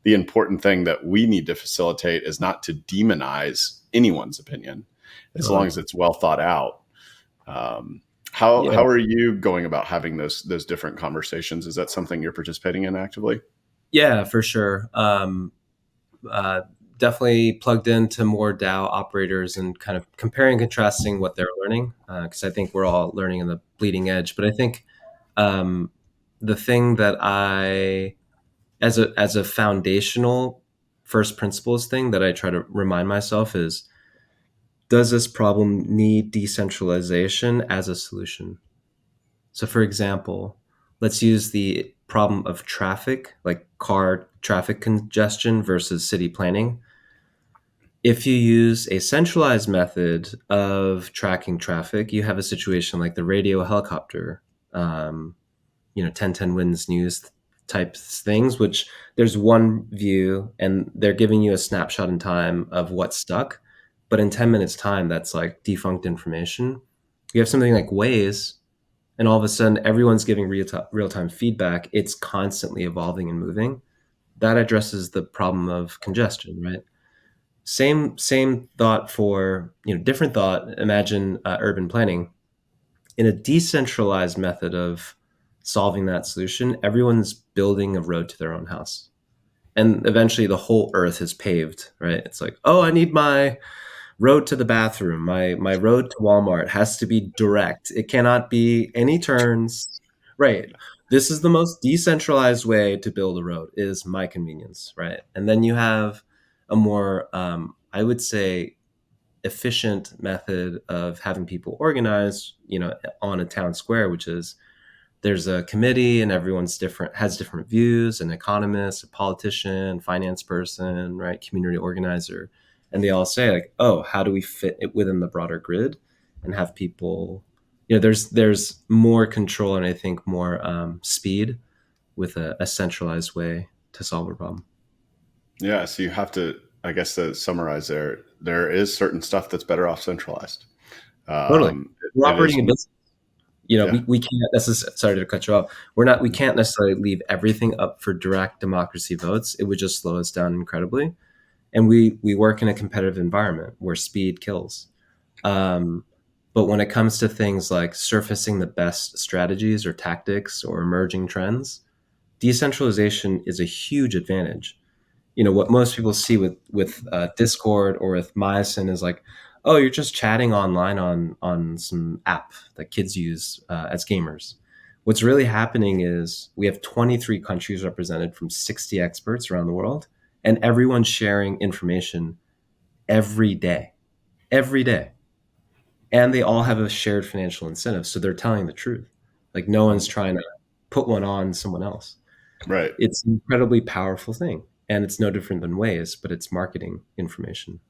the important thing that we need to facilitate is not to demonize anyone's opinion, as long Totally. as it's well thought out. How Yeah. are you going about having those different conversations? Is that something you're participating in actively? Yeah, for sure. Uh, Definitely plugged into more DAO operators and kind of comparing and contrasting what they're learning, because I think we're all learning in the bleeding edge. But I think um, the thing that as a foundational first principles thing that I try to remind myself is, does this problem need decentralization as a solution? So, for example, let's use the problem of traffic, like car traffic congestion versus city planning. If you use a centralized method of tracking traffic, you have a situation like the radio helicopter, 1010 wins news type things, which there's one view and they're giving you a snapshot in time of what's stuck. But in 10 minutes time, that's like defunct information. You have something like Waze, and all of a sudden everyone's giving real-time feedback. It's constantly evolving and moving. That addresses the problem of congestion, right? Same thought for, different thought. Imagine urban planning. In a decentralized method of solving that solution, everyone's building a road to their own house. And eventually the whole earth is paved, right? It's like, oh, I need my road to the bathroom. My road to Walmart has to be direct. It cannot be any turns. Right. This is the most decentralized way to build a road, is my convenience, right? And then you have a more, I would say, efficient method of having people organize, on a town square, which is there's a committee and everyone's different, has different views, an economist, a politician, finance person, right, community organizer, and they all say like, oh, how do we fit it within the broader grid and have people, there's more control and I think more speed with a centralized way to solve a problem. Yeah, so you have to, I guess, to summarize, there is certain stuff that's better off centralized. Totally. We're It is, operating a business. yeah, We can't necessarily, sorry to cut you off. We can't necessarily leave everything up for direct democracy votes. It would just slow us down incredibly. And we work in a competitive environment where speed kills. Um, but when it comes to things like surfacing the best strategies or tactics or emerging trends, decentralization is a huge advantage. What most people see with Discord or with Myosin is like, oh, you're just chatting online on some app that kids use as gamers. What's really happening is we have 23 countries represented from 60 experts around the world, and everyone's sharing information every day, and they all have a shared financial incentive, so they're telling the truth. Like no one's trying to put one on someone else. right. It's an incredibly powerful thing, and it's no different than Waze, but it's marketing information.